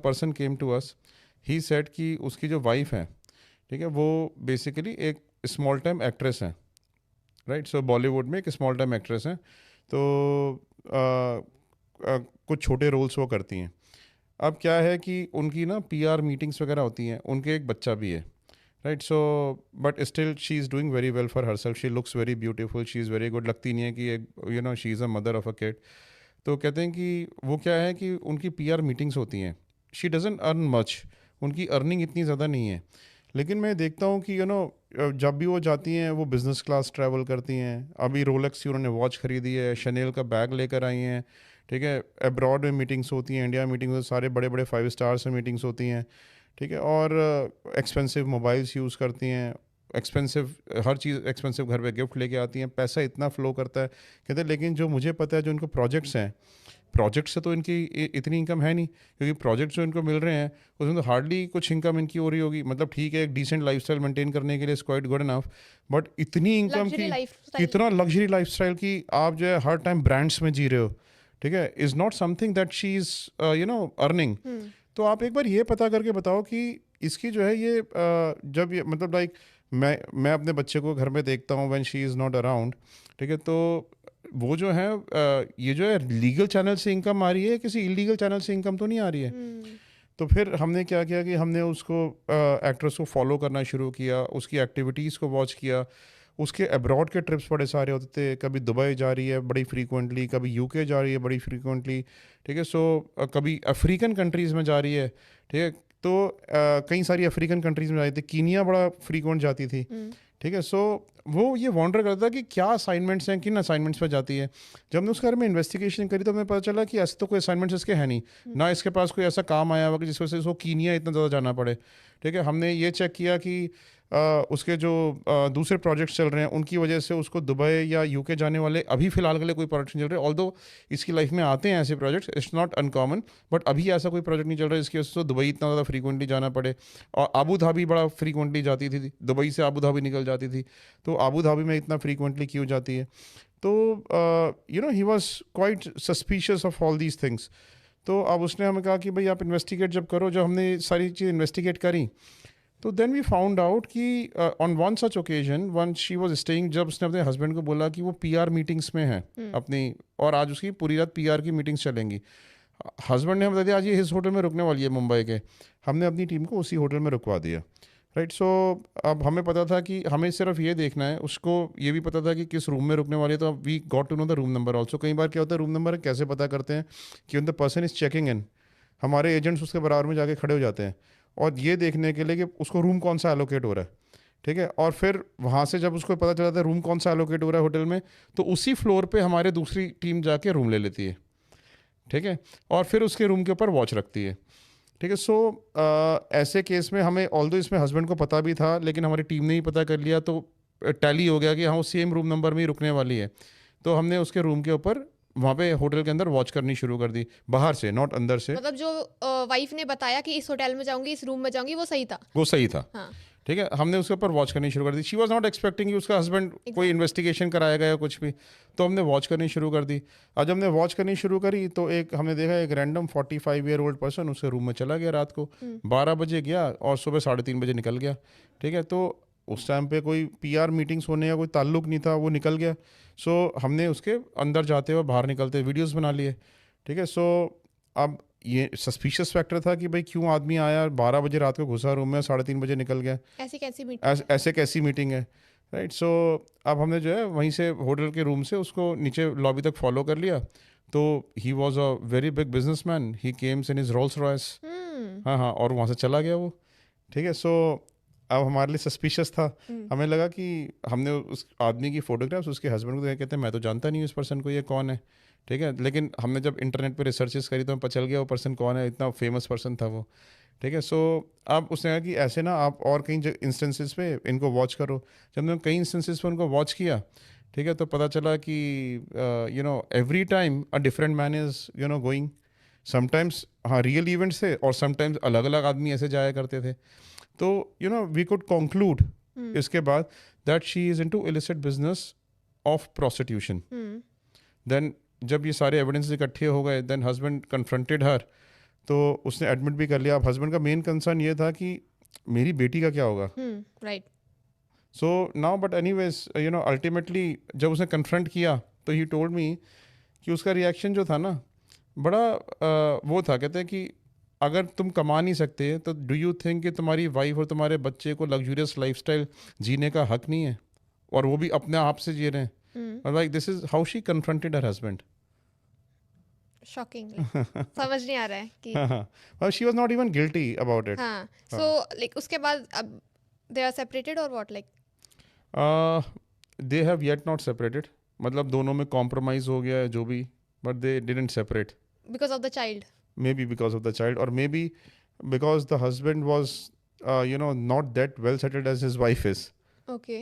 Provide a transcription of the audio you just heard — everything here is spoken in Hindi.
Person came to us, he said कि उसकी जो वाइफ है, ठीक है, वो बेसिकली एक स्मॉल टाइम एक्ट्रेस है, राइट। सो बॉलीवुड में एक स्मॉल टाइम एक्ट्रेस है, तो कुछ छोटे रोल्स वो करती हैं। अब क्या है कि उनकी ना पीआर मीटिंग्स वगैरह होती हैं, उनके एक बच्चा भी है, right. So but still she is doing very well for herself, she looks very beautiful, she is very good, लगती नहीं है कि एक she is a mother of a kid. तो कहते हैं कि वो क्या है कि उनकी पीआर मीटिंग्स होती हैं, शी डजंट अर्न मच, उनकी अर्निंग इतनी ज़्यादा नहीं है, लेकिन मैं देखता हूँ कि जब भी वो जाती हैं वो बिज़नेस क्लास ट्रैवल करती हैं। अभी रोलेक्स की उन्होंने वॉच खरीदी है, शनेल का बैग लेकर आई हैं, ठीक है। अब्रॉड में मीटिंग्स होती हैं, इंडिया मीटिंग्स में सारे बड़े बड़े 5 स्टार से मीटिंग्स होती हैं, ठीक है। और एक्सपेंसिव मोबाइल्स यूज़ करती हैं, एक्सपेंसिव हर चीज़ एक्सपेंसिव, घर पे गिफ्ट लेके आती हैं, पैसा इतना फ्लो करता है। कहते हैं लेकिन जो मुझे पता है, जो इनको प्रोजेक्ट्स हैं, प्रोजेक्ट से तो इनकी इतनी इनकम है नहीं, क्योंकि प्रोजेक्ट जो इनको मिल रहे हैं उसमें तो हार्डली कुछ इनकम इनकी हो रही होगी। मतलब ठीक है, एक डिसेंट लाइफस्टाइल मेंटेन करने के लिए is quite good enough, but इतनी इनकम लग्जरी की, लाइफस्टाइल। इतना लग्जरी लाइफस्टाइल की आप जो है हर टाइम ब्रांड्स में जी रहे हो, ठीक है, is not something that she is earning. तो आप एक बार ये पता करके बताओ कि इसकी जो है ये जब ये मतलब लाइक मैं अपने बच्चे को घर में देखता हूँ when she is not around, ठीक है, तो वो जो है ये जो है लीगल चैनल से इनकम आ रही है, किसी इलीगल चैनल से इनकम तो नहीं आ रही है। तो फिर हमने क्या किया कि हमने उसको एक्ट्रेस को फॉलो करना शुरू किया, उसकी एक्टिविटीज़ को वॉच किया। उसके अब्रॉड के ट्रिप्स बड़े सारे होते थे, कभी दुबई जा रही है बड़ी फ्रीक्वेंटली, कभी यूके जा रही है बड़ी फ्रीक्वेंटली, ठीक है। सो कभी अफ्रीकन कंट्रीज़ में जा रही है, ठीक है। तो कई सारी अफ्रीकन कंट्रीज़ में जाती थी, कीनिया बड़ा फ्रीक्वेंट जाती थी, ठीक है। सो वो ये वॉन्डर करता था कि क्या असाइनमेंट्स हैं, किन असाइनमेंट्स पर जाती है। जब हमने उसके बारे में इन्वेस्टिगेशन करी तो हमें पता चला कि ऐसे तो कोई असाइनमेंट्स इसके हैं नहीं, ना इसके पास कोई ऐसा काम आया हुआ कि जिस वजह से उसको कीनिया इतना ज़्यादा जाना पड़े, ठीक है। हमने ये चेक किया कि उसके जो दूसरे प्रोजेक्ट्स चल रहे हैं उनकी वजह से उसको दुबई या यूके जाने वाले अभी फ़िलहाल के लिए कोई प्रोजेक्ट नहीं चल रहे। ऑल्दो इसकी लाइफ में आते हैं ऐसे projects, it's not uncommon, but अभी ऐसा कोई प्रोजेक्ट नहीं चल रहा जिसकी वजह से दुबई इतना ज़्यादा फ्रीक्वेंटली जाना पड़े। और आबू धाबी बड़ा फ्रीक्वेंटली जाती थी, दुबई से आबू धाबी निकल जाती थी, तो आबू धाबी में इतना फ्रीक्वेंटली क्यों जाती है। तो he was quite suspicious of all these things. तो अब उसने हमें कहा कि भाई आप इन्वेस्टिगेट जब करो, जब हमने सारी चीज़ इन्वेस्टिगेट करी, तो देन वी फाउंड आउट कि on one such occasion one she was staying, जब उसने अपने हस्बैंड को बोला कि वो पीआर मीटिंग्स में है अपनी, और आज उसकी पूरी रात पीआर की मीटिंग्स चलेंगी। हस्बैंड ने हमें बता दिया आज ये इस होटल में रुकने वाली है मुंबई के, हमने अपनी टीम को उसी होटल में रुकवा दिया, राइट। सो अब हमें पता था कि हमें सिर्फ ये देखना है, उसको ये भी पता था कि किस रूम में रुकने वाली है, तो we got to know the room number also. कई बार क्या होता है, रूम नंबर कैसे पता करते हैं कि the person is checking in, हमारे एजेंट्स उसके बराबर में जाके खड़े हो जाते हैं और ये देखने के लिए कि उसको रूम कौन सा एलोकेट हो रहा है, ठीक है। और फिर वहाँ से जब उसको पता चला था रूम कौन सा एलोकेट हो रहा है होटल में, तो उसी फ्लोर पे हमारे दूसरी टीम जाके रूम ले लेती है, ठीक है, और फिर उसके रूम के ऊपर वॉच रखती है, ठीक है। सो ऐसे केस में हमें ऑल्दो इसमें हस्बैंड को पता भी था, लेकिन हमारी टीम ने ही पता कर लिया, तो टैली हो गया कि हाँ वो सेम रूम नंबर में ही रुकने वाली है। तो हमने उसके रूम के ऊपर वहाँ पे होटल के अंदर वॉच करनी शुरू कर दी, बाहर से, नॉट अंदर से। मतलब जो वाइफ ने बताया कि इस होटल में जाऊंगी, इस रूम में जाऊंगी, वो सही था। वो सही था, हाँ। ठीक है। हमने उसके ऊपर वॉच करनी शुरू कर दी। शी वॉज नॉट एक्सपेक्टिंग कि उसका हस्बैंड कोई इन्वेस्टिगेशन कराएगा या कुछ भी, तो हमने वॉच करनी शुरू कर दी। आज जब हमने वॉच करनी शुरू करी तो एक हमने देखा एक रैंडम 45-ईयर-ओल्ड पर्सन उसके रूम में चला गया, रात को 12 बजे गया और सुबह 3:30 बजे निकल गया, ठीक है। तो उस टाइम पे कोई पीआर मीटिंग्स होने का कोई ताल्लुक नहीं था, वो निकल गया। सो हमने उसके अंदर जाते हुए बाहर निकलते वीडियोस बना लिए, ठीक है। सो अब ये सस्पिशियस फैक्टर था कि भाई क्यों आदमी आया 12 बजे रात को घुसा रूम में, 3:30 बजे निकल गया, ऐसी कैसी मीटिंग ऐसे कैसी मीटिंग है, राइट। सो अब हमने जो है वहीं से होटल के रूम से उसको नीचे लॉबी तक फॉलो कर लिया। तो he was a very big businessman, he Kemps in his Rolls Royce, हाँ हाँ, और वहाँ से चला गया वो, ठीक है। सो अब हमारे लिए सस्पिशियस था, हमें लगा कि हमने उस आदमी की फ़ोटोग्राफ्स उसके हस्बैंड को कहते हैं मैं तो जानता नहीं हूँ इस पर्सन को, ये कौन है, ठीक है। लेकिन हमने जब इंटरनेट पे रिसर्चेस करी तो हमें पता चल गया वो पर्सन कौन है, इतना फेमस पर्सन था वो, ठीक है। सो अब उसने कहा कि ऐसे ना आप और कई इंस्टेंसेस पे इनको वॉच करो। जब हमने कई इंस्टेंसेस पे उनको वॉच किया, ठीक है, तो पता चला कि every time a different man is going, sometimes हाँ रियल इवेंट्स थे और समटाइम्स अलग अलग आदमी ऐसे जाया करते थे। तो वी कुड कंक्लूड इसके बाद that she is into illicit business of prostitution. Then जब ये सारे एविडेंस इकट्ठे हो गए, देन हस्बैंड कन्फ्रंटेड हर, तो उसने एडमिट भी कर लिया। अब हस्बैंड का मेन कंसर्न ये था कि मेरी बेटी का क्या होगा। Right. So now but anyways you know ultimately जब उसने कन्फ्रंट किया तो ही टोल्ड मी कि उसका रिएक्शन जो था ना बड़ा वो था, कहते हैं कि अगर तुम कमा नहीं सकते तो डू यू थिंक कि तुम्हारी वाइफ और तुम्हारे बच्चे को लग्जूरियस लाइफस्टाइल जीने का हक नहीं है, और वो भी अपने आप से जी रहे हैं। और like this is how she confronted her husband. Shocking. समझ नहीं आ रहा है कि हाँ, she was not even guilty about it. हाँ। सो लाइक उसके बाद अब दे आर सेपरेटेड और what, like they have yet not separated, मतलब दोनों में कॉम्प्रोमाइज हो गया है जो भी, but they didn't separate. Because of the child? Maybe because of the child, or maybe because the husband was not that well settled as his wife is. Okay.